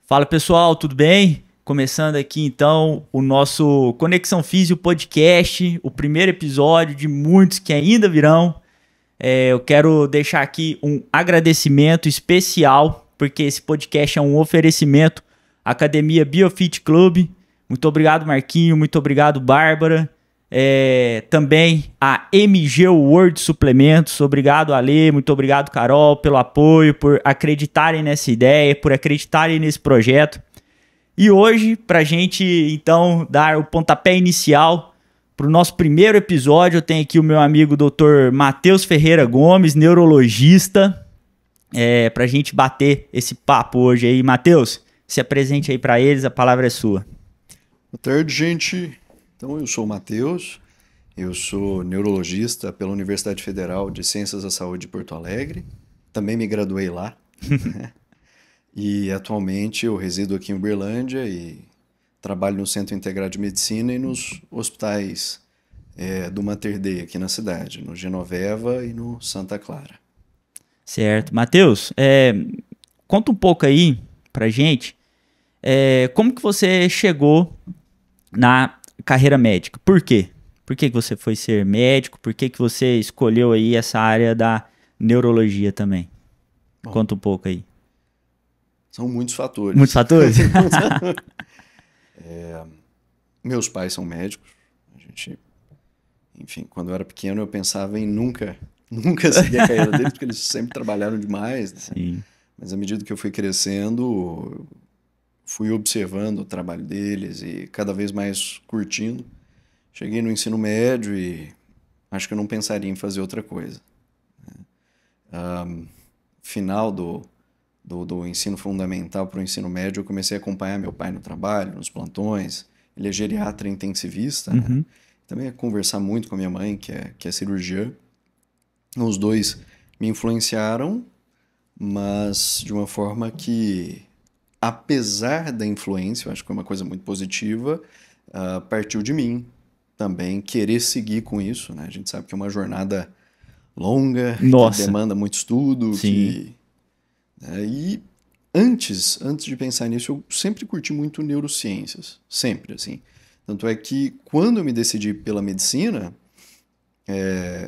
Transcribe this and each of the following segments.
Fala pessoal, tudo bem? Começando aqui então o nosso Conexão Físio Podcast, o primeiro episódio de muitos que ainda virão. Eu quero deixar aqui um agradecimento especial, porque esse podcast é um oferecimento à Academia Biofit Club. Muito obrigado, Marquinho, muito obrigado, Bárbara. Também a MG World Suplementos, obrigado Ale, muito obrigado Carol pelo apoio, por acreditarem nessa ideia, por acreditarem nesse projeto. E hoje, para a gente então dar o pontapé inicial para o nosso primeiro episódio, eu tenho aqui o meu amigo Dr. Matheus Ferreira Gomes, neurologista, para a gente bater esse papo hoje aí. Matheus, se apresente aí para eles, a palavra é sua. Boa tarde, gente. Então, eu sou o Matheus, eu sou neurologista pela Universidade Federal de Ciências da Saúde de Porto Alegre, também me graduei lá, né? E atualmente eu resido aqui em Uberlândia e trabalho no Centro Integrado de Medicina e nos hospitais do Mater Dei aqui na cidade, no Genoveva e no Santa Clara. Certo. Matheus, conta um pouco aí pra gente como que você chegou na carreira médica. Por quê? Por que você foi ser médico? Por que você escolheu aí essa área da neurologia também? Bom, conta um pouco aí. São muitos fatores. Muitos fatores? Meus pais são médicos. Enfim, quando eu era pequeno eu pensava em nunca seguir a carreira deles, porque eles sempre trabalharam demais, né? Sim. Mas à medida que eu fui crescendo, eu fui observando o trabalho deles e cada vez mais curtindo. Cheguei no ensino médio e acho que eu não pensaria em fazer outra coisa. Final do ensino fundamental para o ensino médio, eu comecei a acompanhar meu pai no trabalho, nos plantões. Ele é geriatra intensivista, né? Também a conversar muito com a minha mãe, que é cirurgiã. Os dois me influenciaram, mas de uma forma que, apesar da influência, eu acho que foi uma coisa muito positiva, partiu de mim também querer seguir com isso, né? A gente sabe que é uma jornada longa, Nossa. que demanda muito estudo. Sim. E antes de pensar nisso, eu sempre curti muito neurociências, sempre, assim. Tanto é que quando eu me decidi pela medicina,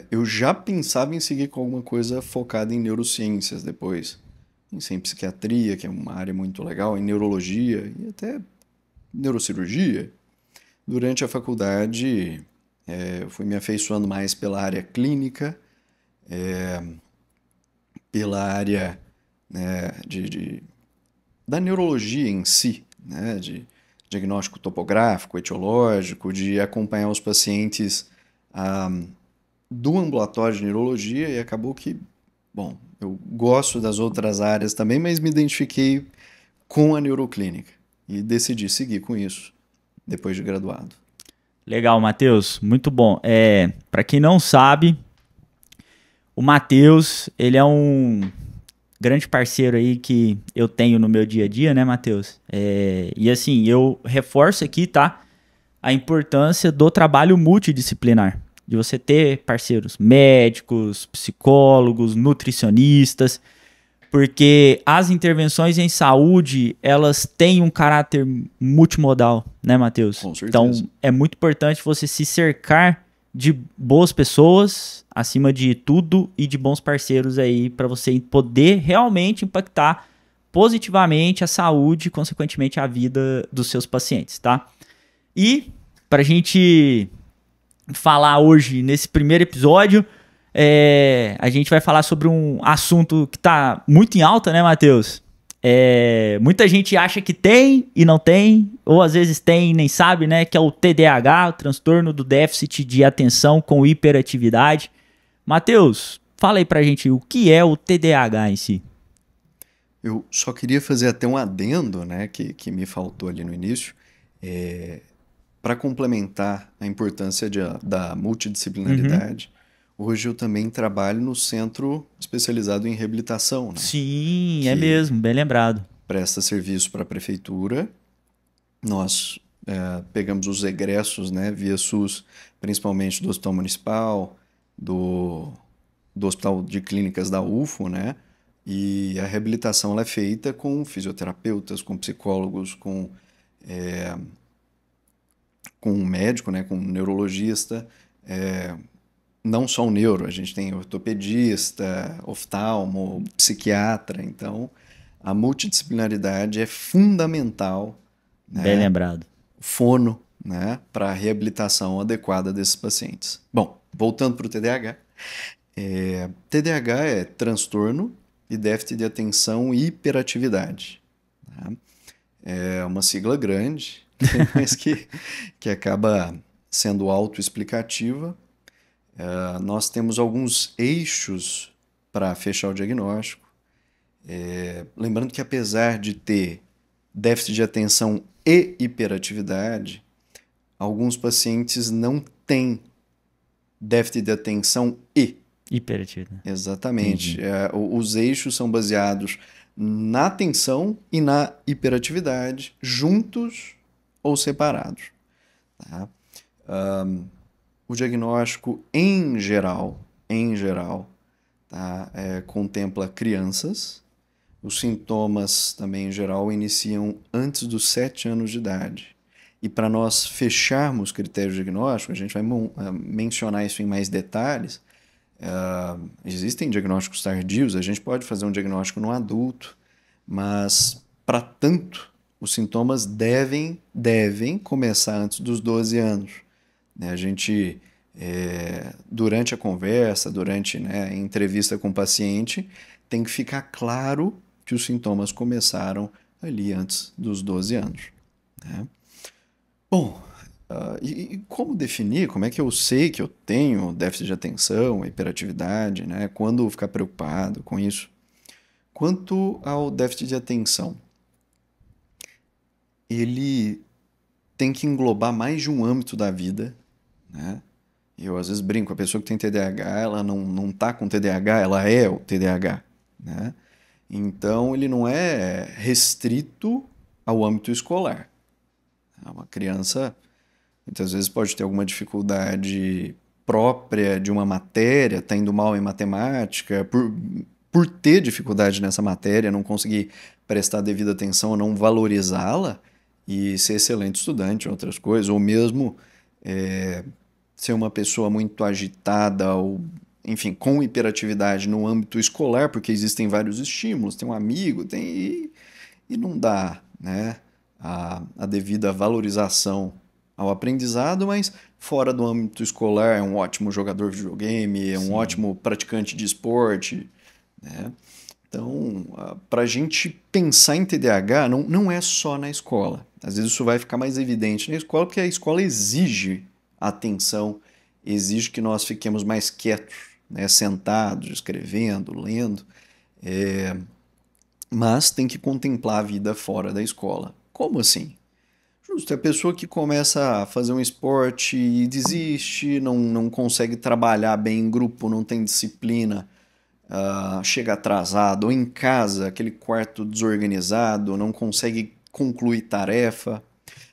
eu já pensava em seguir com alguma coisa focada em neurociências depois. Em psiquiatria, que é uma área muito legal, em neurologia e até neurocirurgia. Durante a faculdade, eu fui me afeiçoando mais pela área clínica, pela área, né, da neurologia em si, né, de diagnóstico topográfico, etiológico, de acompanhar os pacientes do ambulatório de neurologia, e acabou que, bom, eu gosto das outras áreas também, mas me identifiquei com a neuroclínica e decidi seguir com isso depois de graduado. Legal, Matheus. Muito bom. Para quem não sabe, o Matheus, ele é um grande parceiro aí que eu tenho no meu dia a dia, né, Matheus? E assim, eu reforço aqui, tá? A importância do trabalho multidisciplinar. De você ter parceiros médicos, psicólogos, nutricionistas, porque as intervenções em saúde, elas têm um caráter multimodal, né, Matheus? Com certeza. Então, é muito importante você se cercar de boas pessoas, acima de tudo, e de bons parceiros aí, para você poder realmente impactar positivamente a saúde e, consequentemente, a vida dos seus pacientes, tá? E, para a gente falar hoje, nesse primeiro episódio, a gente vai falar sobre um assunto que está muito em alta, né, Matheus? Muita gente acha que tem e não tem, ou às vezes tem e nem sabe, né? Que é o TDAH, o transtorno do déficit de atenção com hiperatividade. Matheus, fala aí pra gente o que é o TDAH em si. Eu só queria fazer até um adendo, né, que me faltou ali no início, para complementar a importância da multidisciplinaridade. Hoje eu também trabalho no centro especializado em reabilitação, né? Sim, é mesmo, bem lembrado. Presta serviço para a prefeitura. Nós pegamos os egressos, né, via SUS, principalmente do Hospital Municipal, do Hospital de Clínicas da UFO, né, E a reabilitação ela é feita com fisioterapeutas, com psicólogos, com um médico, né, com um neurologista, não só o neuro, a gente tem ortopedista, oftalmo, psiquiatra, então a multidisciplinaridade é fundamental, Bem né, lembrado. fono, né, para a reabilitação adequada desses pacientes. Bom, voltando para o TDAH, TDAH é transtorno e déficit de atenção e hiperatividade. Tá? É uma sigla grande, mas que acaba sendo autoexplicativa. Nós temos alguns eixos para fechar o diagnóstico. Lembrando que apesar de ter déficit de atenção e hiperatividade, alguns pacientes não têm déficit de atenção e. Hiperatividade. Exatamente. Os eixos são baseados na atenção e na hiperatividade, juntos ou separados. Tá? O diagnóstico, em geral, tá? Contempla crianças. Os sintomas também, em geral, iniciam antes dos 7 anos de idade. E para nós fecharmos critérios diagnósticos, a gente vai mencionar isso em mais detalhes. Existem diagnósticos tardios, a gente pode fazer um diagnóstico no adulto, mas, para tanto, os sintomas devem começar antes dos 12 anos. A gente, durante a conversa, durante, né, a entrevista com o paciente, tem que ficar claro que os sintomas começaram ali antes dos 12 anos. Né? Bom, e como definir? Como é que eu sei que eu tenho déficit de atenção, hiperatividade, né? Quando ficar preocupado com isso? Quanto ao déficit de atenção, ele tem que englobar mais de um âmbito da vida, né? Eu às vezes brinco, a pessoa que tem TDAH, ela não tá com TDAH, ela é o TDAH, né? Então, ele não é restrito ao âmbito escolar. Uma criança, muitas vezes, pode ter alguma dificuldade própria de uma matéria, está indo mal em matemática, por ter dificuldade nessa matéria, não conseguir prestar devida atenção ou não valorizá-la e ser excelente estudante em outras coisas, ou mesmo ser uma pessoa muito agitada ou, enfim, com hiperatividade no âmbito escolar, porque existem vários estímulos, tem um amigo, e não dá, né, a devida valorização ao aprendizado, mas fora do âmbito escolar é um ótimo jogador de videogame, é um ótimo praticante de esporte, né? Então, para a gente pensar em TDAH, não é só na escola. Às vezes isso vai ficar mais evidente na escola, porque a escola exige atenção, exige que nós fiquemos mais quietos, né? Sentados, escrevendo, lendo, mas tem que contemplar a vida fora da escola. Como assim? Justo, é a pessoa que começa a fazer um esporte e desiste, não consegue trabalhar bem em grupo, não tem disciplina, chega atrasado, ou em casa, aquele quarto desorganizado, não consegue concluir tarefa.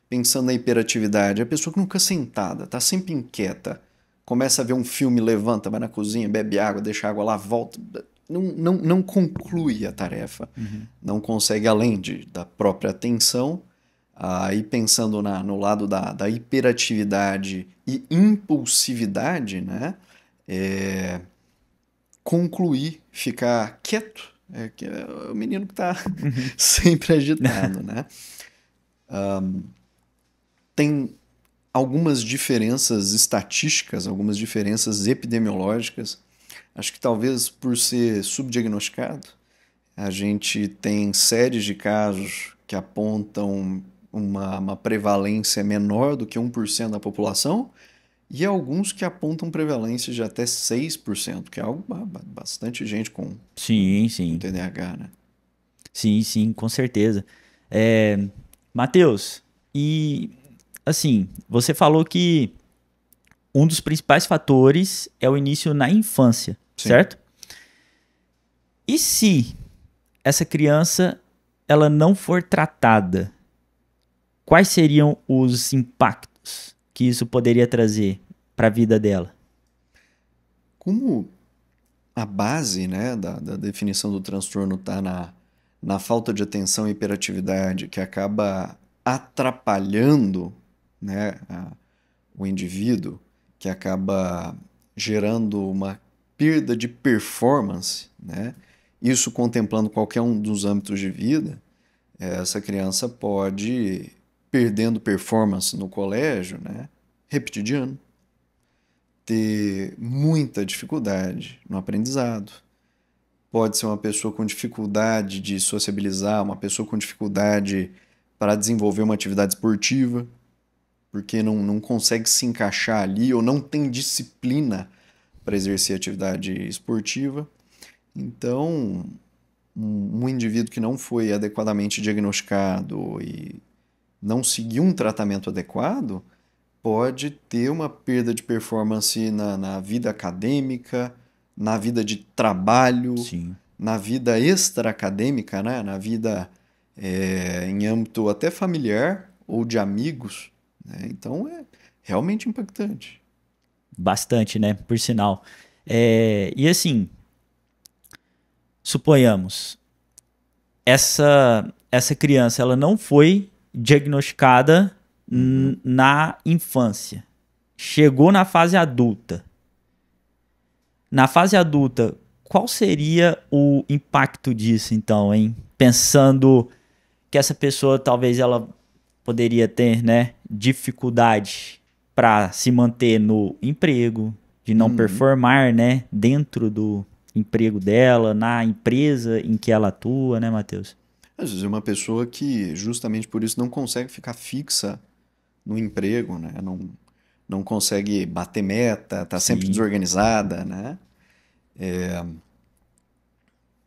Pensando na hiperatividade, a pessoa que nunca sentada, está sempre inquieta, começa a ver um filme, levanta, vai na cozinha, bebe água, deixa a água lá, volta, não conclui a tarefa, não consegue, além da própria atenção. Aí pensando no lado da hiperatividade e impulsividade, né? Concluir, ficar quieto, que é o menino que está sempre agitado, né? Tem algumas diferenças estatísticas, algumas diferenças epidemiológicas. Acho que talvez por ser subdiagnosticado, a gente tem séries de casos que apontam uma prevalência menor do que 1% da população e alguns que apontam prevalência de até 6%, que é algo bastante gente com TDAH, né? Sim, com certeza. Matheus, e assim, você falou que um dos principais fatores é o início na infância, certo? E se essa criança ela não for tratada, quais seriam os impactos que isso poderia trazer para a vida dela? Como a base, né, da definição do transtorno está na falta de atenção e hiperatividade, que acaba atrapalhando, né, o indivíduo, que acaba gerando uma perda de performance, né? Isso contemplando qualquer um dos âmbitos de vida, essa criança pode, perdendo performance no colégio, né, repetir de ano, ter muita dificuldade no aprendizado. Pode ser uma pessoa com dificuldade de sociabilizar, uma pessoa com dificuldade para desenvolver uma atividade esportiva, porque não consegue se encaixar ali ou não tem disciplina para exercer atividade esportiva. Então, um indivíduo que não foi adequadamente diagnosticado e não seguiu um tratamento adequado pode ter uma perda de performance na vida acadêmica, na vida de trabalho, Sim. na vida extra-acadêmica, né? Na vida em âmbito até familiar ou de amigos, né? Então é realmente impactante. Bastante, né? Por sinal. E assim, suponhamos, essa criança ela não foi diagnosticada na infância. Chegou na fase adulta. Na fase adulta, qual seria o impacto disso, então, hein? Pensando que essa pessoa talvez ela poderia ter, né, dificuldade para se manter no emprego, de não performar, né, dentro do emprego dela, na empresa em que ela atua, né, Matheus? Às vezes é uma pessoa que justamente por isso não consegue ficar fixa no emprego, né? Não consegue bater meta, tá sempre Sim. desorganizada, né?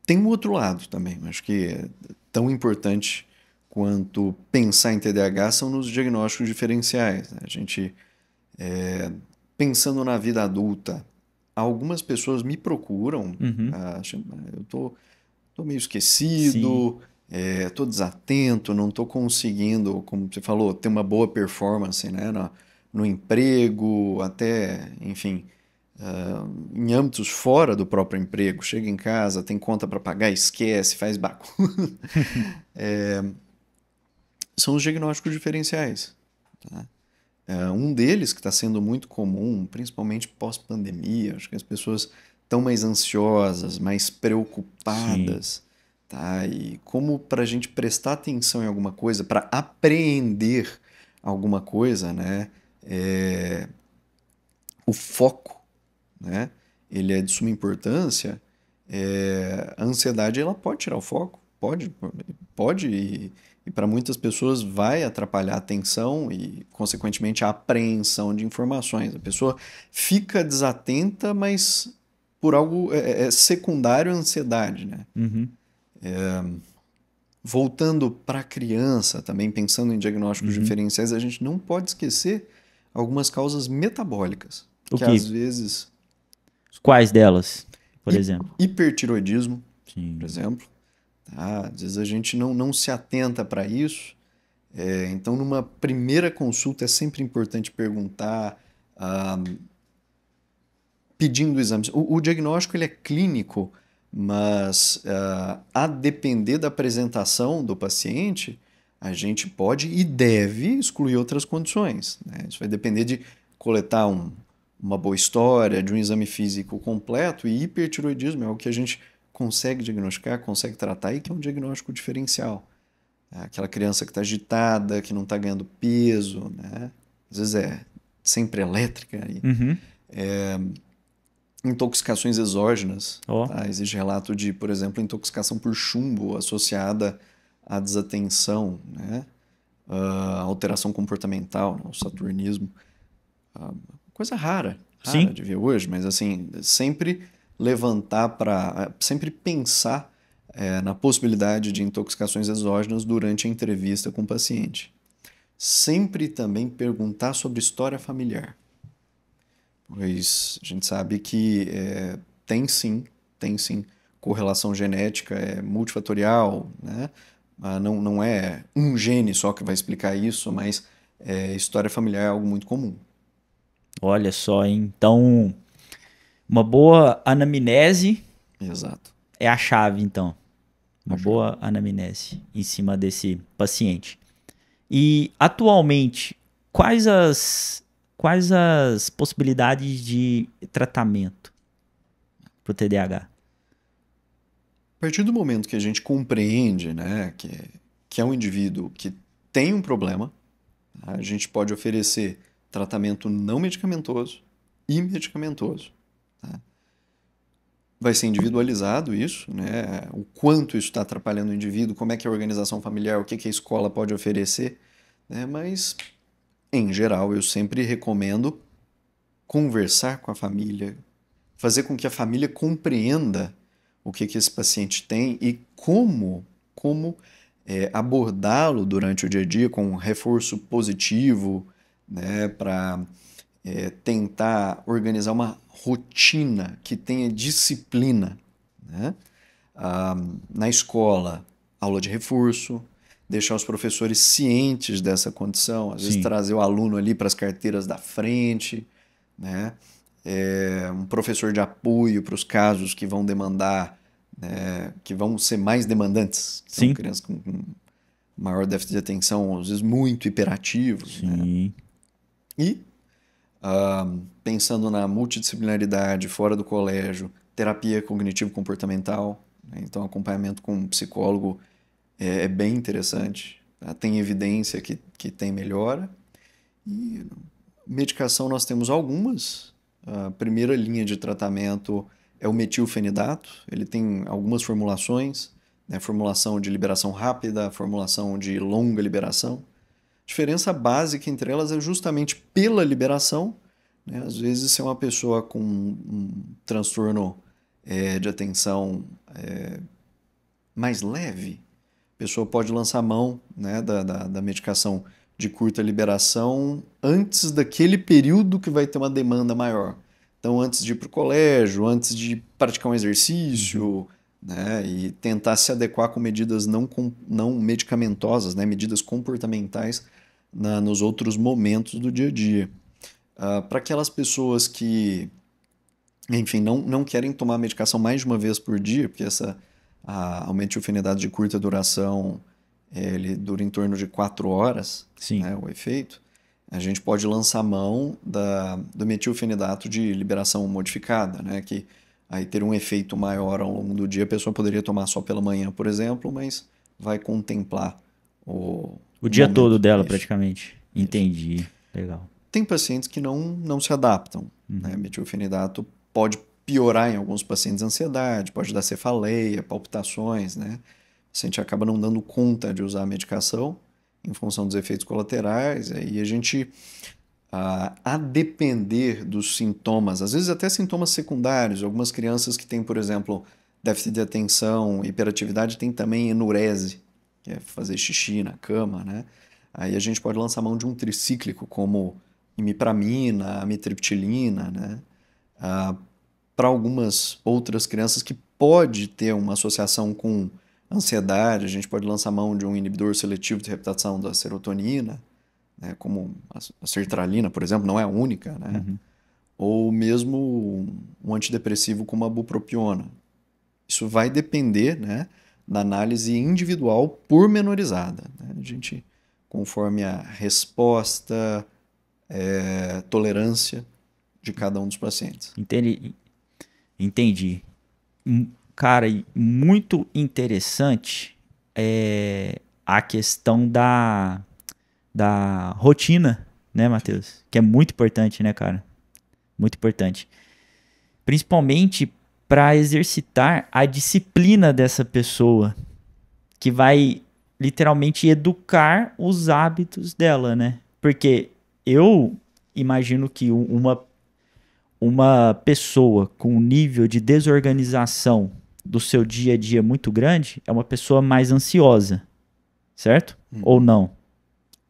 Tem um outro lado também, acho que é tão importante quanto pensar em TDAH são nos diagnósticos diferenciais, né? A gente, pensando na vida adulta, algumas pessoas me procuram, eu tô meio Sim. esquecido, tô desatento, não tô conseguindo, como você falou, ter uma boa performance, né, no emprego, até, enfim, em âmbitos fora do próprio emprego. Chega em casa, tem conta para pagar, esquece, faz bagunça. São os diagnósticos diferenciais, tá? Um deles que está sendo muito comum, principalmente pós-pandemia, acho que as pessoas estão mais ansiosas, mais preocupadas, tá? E como para a gente prestar atenção em alguma coisa, para apreender alguma coisa, né? O foco, né? Ele é de suma importância. A ansiedade ela pode tirar o foco, pode e para muitas pessoas vai atrapalhar a atenção e, consequentemente, a apreensão de informações. A pessoa fica desatenta, mas por algo secundário à ansiedade, né? Voltando para a criança, também pensando em diagnósticos diferenciais, a gente não pode esquecer algumas causas metabólicas, O que que? às vezes Quais delas, por exemplo? hipertiroidismo, Sim. por exemplo, tá? Às vezes a gente não se atenta para isso. Então, numa primeira consulta, é sempre importante perguntar, pedindo exames. O diagnóstico ele é clínico, mas a depender da apresentação do paciente, a gente pode e deve excluir outras condições, né? Isso vai depender de coletar uma boa história, de um exame físico completo, e hipertiroidismo é o que a gente consegue diagnosticar, consegue tratar e que é um diagnóstico diferencial. Aquela criança que está agitada, que não está ganhando peso, né? Às vezes é sempre elétrica. Intoxicações exógenas. Tá? Existe relato de, por exemplo, intoxicação por chumbo associada à desatenção, né? Alteração comportamental, né? O saturnismo. Coisa rara de ver hoje, mas assim, sempre levantar sempre pensar na possibilidade de intoxicações exógenas durante a entrevista com o paciente. Sempre também perguntar sobre história familiar, pois a gente sabe que tem sim correlação genética, é multifatorial, né? Não é um gene só que vai explicar isso, mas história familiar é algo muito comum. Olha só, hein? Então Uma boa anamnese Exato. é a chave, então. Uma boa anamnese em cima desse paciente. E, atualmente, quais as possibilidades de tratamento para o TDAH? A partir do momento que a gente compreende, né, que é um indivíduo que tem um problema, a gente pode oferecer tratamento não medicamentoso e medicamentoso. Tá? Vai ser individualizado isso, né? O quanto isso está atrapalhando o indivíduo, como é que é a organização familiar, o que a escola pode oferecer, né? Mas, em geral, eu sempre recomendo conversar com a família, fazer com que a família compreenda o que esse paciente tem e como abordá-lo durante o dia a dia com um reforço positivo, né, para tentar organizar uma rotina que tenha disciplina, né? Na escola, aula de reforço, deixar os professores cientes dessa condição, às vezes trazer o aluno ali para as carteiras da frente, né? Um professor de apoio para os casos que vão demandar, né, que vão ser mais demandantes, que são crianças com maior déficit de atenção, às vezes muito hiperativos. Né? E pensando na multidisciplinaridade fora do colégio, terapia cognitivo-comportamental, né? Então acompanhamento com um psicólogo é bem interessante, tá? Tem evidência que tem melhora. E medicação nós temos algumas. A primeira linha de tratamento é o metilfenidato, ele tem algumas formulações, né? Formulação de liberação rápida, formulação de longa liberação. A diferença básica entre elas é justamente pela liberação, né? Às vezes, se é uma pessoa com um transtorno de atenção mais leve, a pessoa pode lançar mão, né, da medicação de curta liberação antes daquele período que vai ter uma demanda maior. Então, antes de ir para o colégio, antes de praticar um exercício, né, e tentar se adequar com medidas não medicamentosas, né, medidas comportamentais nos outros momentos do dia a dia. Para aquelas pessoas que, enfim, não querem tomar medicação mais de uma vez por dia, porque a metilfenidato de curta duração ele dura em torno de 4 horas, né, o efeito, a gente pode lançar mão do metilfenidato de liberação modificada, né, que aí ter um efeito maior ao longo do dia, a pessoa poderia tomar só pela manhã, por exemplo, mas vai contemplar o dia todo dela, isso. praticamente. Isso. Entendi. Legal. Tem pacientes que não se adaptam. Né? Metilfenidato pode piorar em alguns pacientes a ansiedade, pode dar cefaleia, palpitações, né? O paciente acaba não dando conta de usar a medicação em função dos efeitos colaterais, e a gente, a depender dos sintomas, às vezes até sintomas secundários, algumas crianças que têm, por exemplo, déficit de atenção, hiperatividade, tem também enurese, que é fazer xixi na cama, né? Aí a gente pode lançar mão de um tricíclico, como imipramina, amitriptilina, né? Para algumas outras crianças que pode ter uma associação com ansiedade, a gente pode lançar mão de um inibidor seletivo de reptação da serotonina, né, como a sertralina, por exemplo, não é a única, né? Ou mesmo um antidepressivo como a bupropiona. Isso vai depender, né, da análise individual pormenorizada. Né? A gente, conforme a resposta, tolerância de cada um dos pacientes. Entendi. Cara, muito interessante a questão da rotina, né, Matheus? Que é muito importante, né, cara? Muito importante. Principalmente para exercitar a disciplina dessa pessoa, que vai literalmente educar os hábitos dela, né? Porque eu imagino que uma pessoa com um nível de desorganização do seu dia a dia muito grande é uma pessoa mais ansiosa, certo? Ou não?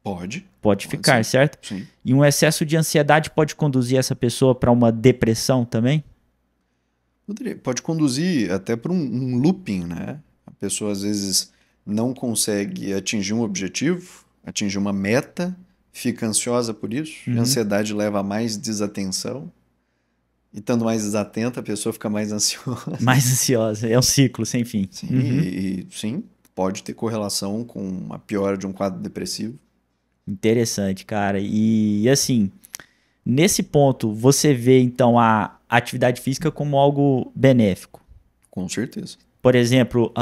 Pode ficar, ser. certo? Sim. E um excesso de ansiedade pode conduzir essa pessoa para uma depressão também? Pode conduzir até para um looping, né? A pessoa às vezes não consegue atingir um objetivo, atingir uma meta, fica ansiosa por isso, a ansiedade leva a mais desatenção, E estando mais desatenta, a pessoa fica mais ansiosa. Mais ansiosa. É um ciclo sem fim. Sim, sim, pode ter correlação com a piora de um quadro depressivo. Interessante, cara. E assim, nesse ponto, você vê então a atividade física como algo benéfico. Com certeza. Por exemplo,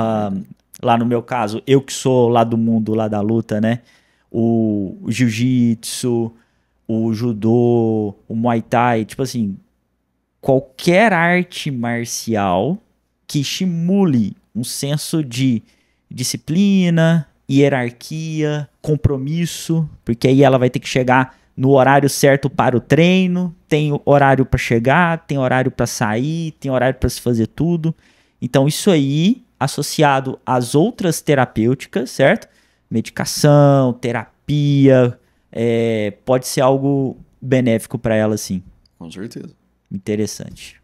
lá no meu caso, eu que sou lá do mundo, lá da luta, né? O jiu-jitsu, o judô, o muay thai, tipo assim, qualquer arte marcial que estimule um senso de disciplina, hierarquia, compromisso, porque aí ela vai ter que chegar no horário certo para o treino, tem horário para chegar, tem horário para sair, tem horário para se fazer tudo. Então isso aí, associado às outras terapêuticas, certo? Medicação, terapia, pode ser algo benéfico para ela, sim. Com certeza. Interessante.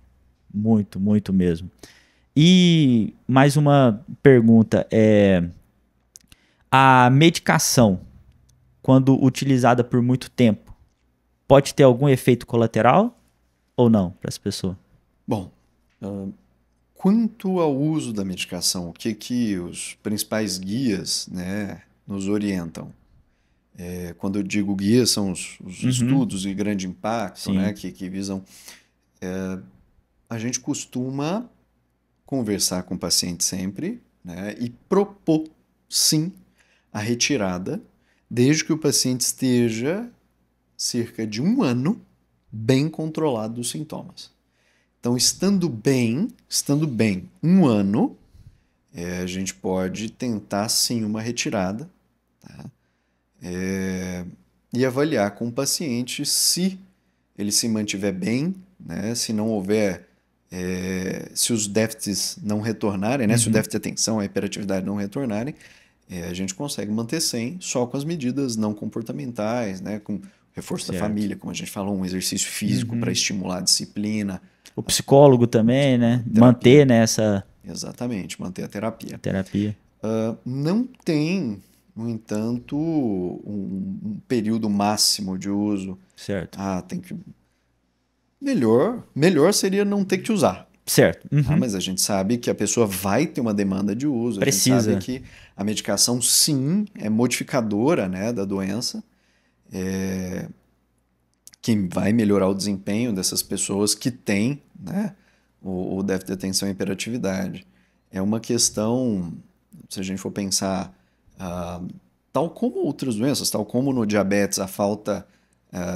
Muito, muito mesmo. E mais uma pergunta. A medicação, quando utilizada por muito tempo, pode ter algum efeito colateral ou não para as pessoas? Bom, quanto ao uso da medicação, o que os principais guias, né, nos orientam? Quando eu digo guias, são os estudos de grande impacto, né, que visam... a gente costuma conversar com o paciente sempre, né, e propor, sim, a retirada, desde que o paciente esteja cerca de 1 ano bem controlado dos sintomas. Então, estando bem 1 ano, a gente pode tentar sim uma retirada, tá? E avaliar com o paciente se ele se mantiver bem, né? Se não houver, se os déficits não retornarem, né? Se o déficit de atenção, a hiperatividade não retornarem, a gente consegue manter sem, só com as medidas não comportamentais, né? Com reforço da família, como a gente falou, um exercício físico para estimular a disciplina. O psicólogo também, né? Terapia. Manter nessa... Exatamente, manter a terapia. Terapia. Não tem, no entanto, um período máximo de uso. Certo. Tem que... Melhor seria não ter que usar. Certo. Mas a gente sabe que a pessoa vai ter uma demanda de uso. Precisa. A gente sabe que a medicação, sim, é modificadora, né, da doença. Que vai melhorar o desempenho dessas pessoas que têm, né, o déficit de atenção e hiperatividade. É uma questão, se a gente for pensar, tal como outras doenças, tal como no diabetes a falta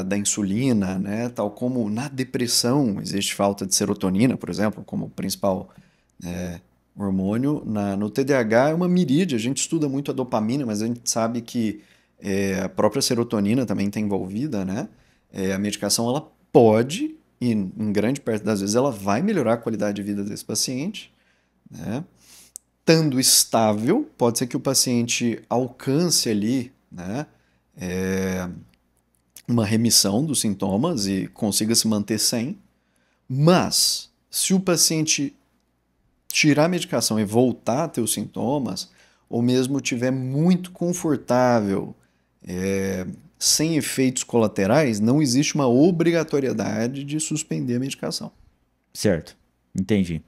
da insulina, né, tal como na depressão existe falta de serotonina, por exemplo, como principal hormônio. No TDAH é uma miríade, a gente estuda muito a dopamina, mas a gente sabe que a própria serotonina também está envolvida, né? A medicação ela pode, e em grande parte das vezes ela vai melhorar a qualidade de vida desse paciente, né? Estando estável, pode ser que o paciente alcance ali, né, uma remissão dos sintomas e consiga se manter sem, mas se o paciente tirar a medicação e voltar a ter os sintomas, ou mesmo tiver muito confortável, sem efeitos colaterais, não existe uma obrigatoriedade de suspender a medicação. Certo, entendi.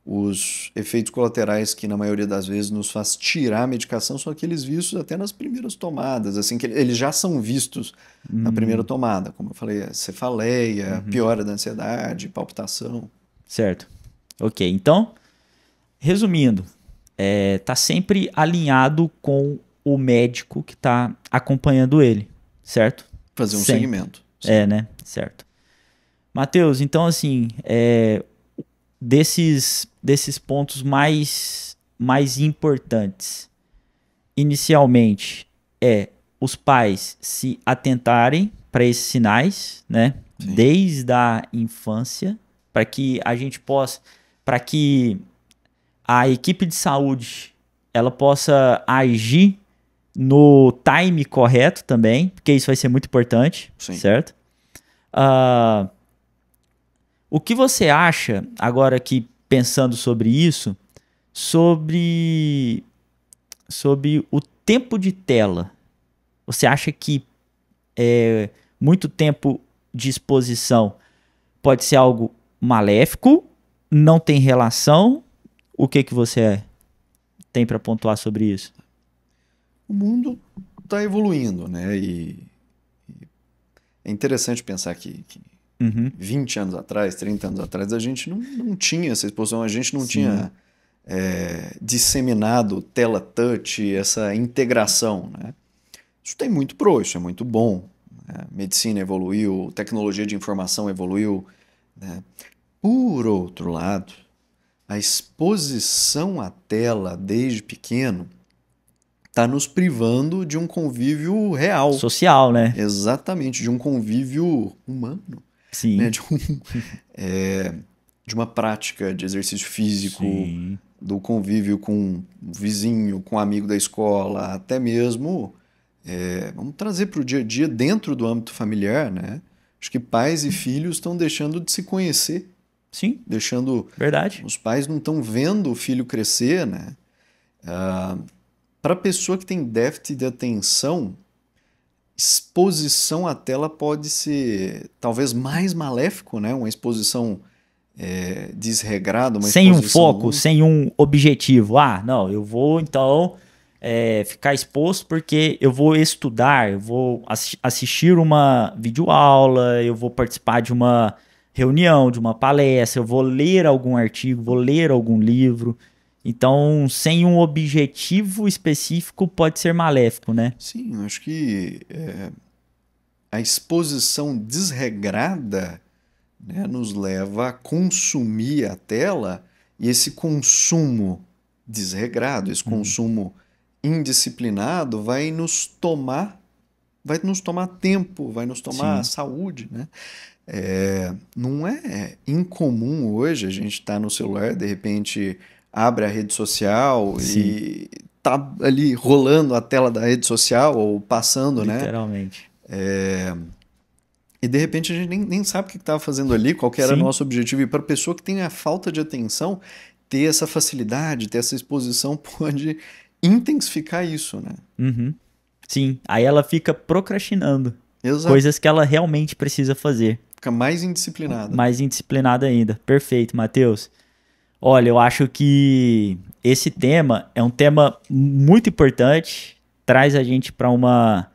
Os efeitos colaterais que na maioria das vezes nos faz tirar a medicação são aqueles vistos até nas primeiras tomadas, assim, que eles já são vistos na primeira tomada, como eu falei, cefaleia, piora da ansiedade, palpitação. Certo. Ok, então, resumindo, tá sempre alinhado com o médico que está acompanhando ele, certo? Fazer um sempre. segmento. Sim. Né? Certo. Matheus, então assim, desses pontos mais importantes, inicialmente, os pais se atentarem para esses sinais, né? Sim. Desde a infância, para que a gente possa, para que a equipe de saúde ela possa agir no time correto também, porque isso vai ser muito importante, sim, certo? O que você acha, agora aqui pensando sobre isso, sobre o tempo de tela? Você acha que muito tempo de exposição pode ser algo maléfico, não tem relação. O que você tem para pontuar sobre isso? O mundo está evoluindo, né? E é interessante pensar que 20 anos atrás, 30 anos atrás, a gente não tinha essa exposição, a gente não tinha disseminado tela touch, essa integração, né? Isso tem muito pro, isso é muito bom. Né? Medicina evoluiu, tecnologia de informação evoluiu. Né? Por outro lado, a exposição à tela desde pequeno está nos privando de um convívio real. Social, né? Exatamente, de um convívio humano. Sim. Né? De uma prática de exercício físico, sim, do convívio com o vizinho, com o amigo da escola, até mesmo vamos trazer para o dia a dia dentro do âmbito familiar, né? Acho que pais e filhos estão deixando de se conhecer. Sim, deixando... Verdade. Os pais não estão vendo o filho crescer, né? Para a pessoa que tem déficit de atenção, exposição à tela pode ser talvez mais maléfico, né? Uma exposição desregrada, uma sem exposição um foco, sem um objetivo. Não, eu vou então ficar exposto porque eu vou estudar, eu vou assistir uma videoaula, eu vou participar de uma reunião, de uma palestra, eu vou ler algum artigo, vou ler algum livro. Então, sem um objetivo específico, pode ser maléfico, né? Sim, eu acho que a exposição desregrada, né, nos leva a consumir a tela, e esse consumo desregrado, esse consumo indisciplinado vai nos tomar tempo, vai nos tomar saúde, né? Não é incomum hoje a gente estar no celular, de repente abre a rede social e tá ali rolando a tela da rede social ou passando, literalmente, né? E de repente a gente nem sabe o que estava fazendo ali, qual que era o nosso objetivo. E para a pessoa que tem a falta de atenção, ter essa facilidade, ter essa exposição pode intensificar isso, né? Uhum. Sim, aí ela fica procrastinando. Exato. Coisas que ela realmente precisa fazer. Fica mais indisciplinada. Mais indisciplinada ainda. Perfeito, Matheus. Olha, eu acho que esse tema é um tema muito importante, traz a gente para uma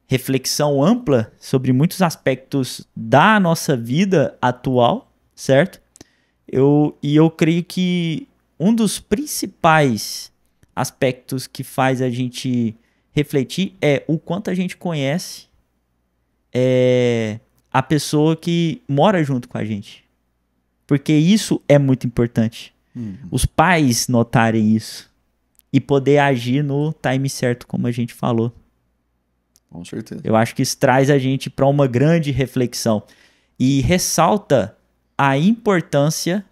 reflexão ampla sobre muitos aspectos da nossa vida atual, certo? E eu creio que um dos principais aspectos que faz a gente refletir é o quanto a gente conhece a pessoa que mora junto com a gente. Porque isso é muito importante. Os pais notarem isso e poder agir no time certo, como a gente falou. Com certeza. Eu acho que isso traz a gente para uma grande reflexão e ressalta a importância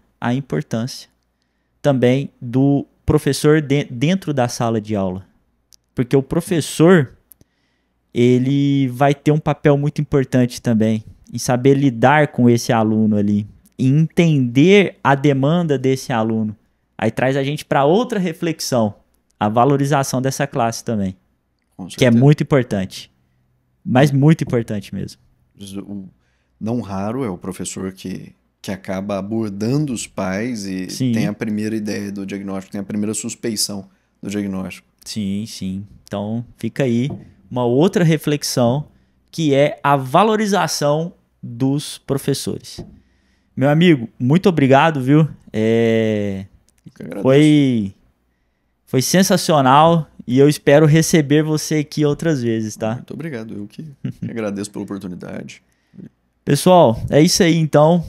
também do professor dentro da sala de aula. Porque o professor, ele vai ter um papel muito importante também em saber lidar com esse aluno ali, e entender a demanda desse aluno. Aí traz a gente para outra reflexão, a valorização dessa classe também, que é muito importante, mas muito importante mesmo. Não raro é o professor que acaba abordando os pais e tem a primeira ideia do diagnóstico, tem a primeira suspeição do diagnóstico. Sim. Então fica aí uma outra reflexão, que é a valorização dos professores. Meu amigo, muito obrigado, viu? Foi sensacional e eu espero receber você aqui outras vezes, tá? Muito obrigado, eu que agradeço pela oportunidade. Pessoal, é isso aí então.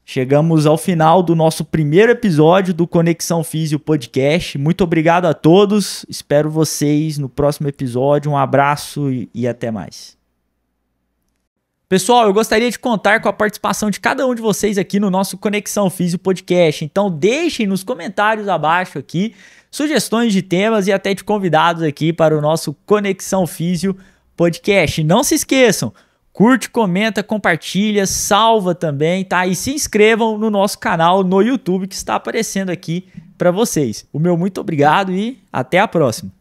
Chegamos ao final do nosso primeiro episódio do Conexão Físio Podcast. Muito obrigado a todos. Espero vocês no próximo episódio. Um abraço e até mais. Pessoal, eu gostaria de contar com a participação de cada um de vocês aqui no nosso Conexão Físio Podcast. Então deixem nos comentários abaixo aqui sugestões de temas e até de convidados aqui para o nosso Conexão Físio Podcast. Não se esqueçam, curte, comenta, compartilha, salva também, tá? E se inscrevam no nosso canal no YouTube que está aparecendo aqui para vocês. O meu muito obrigado e até a próxima.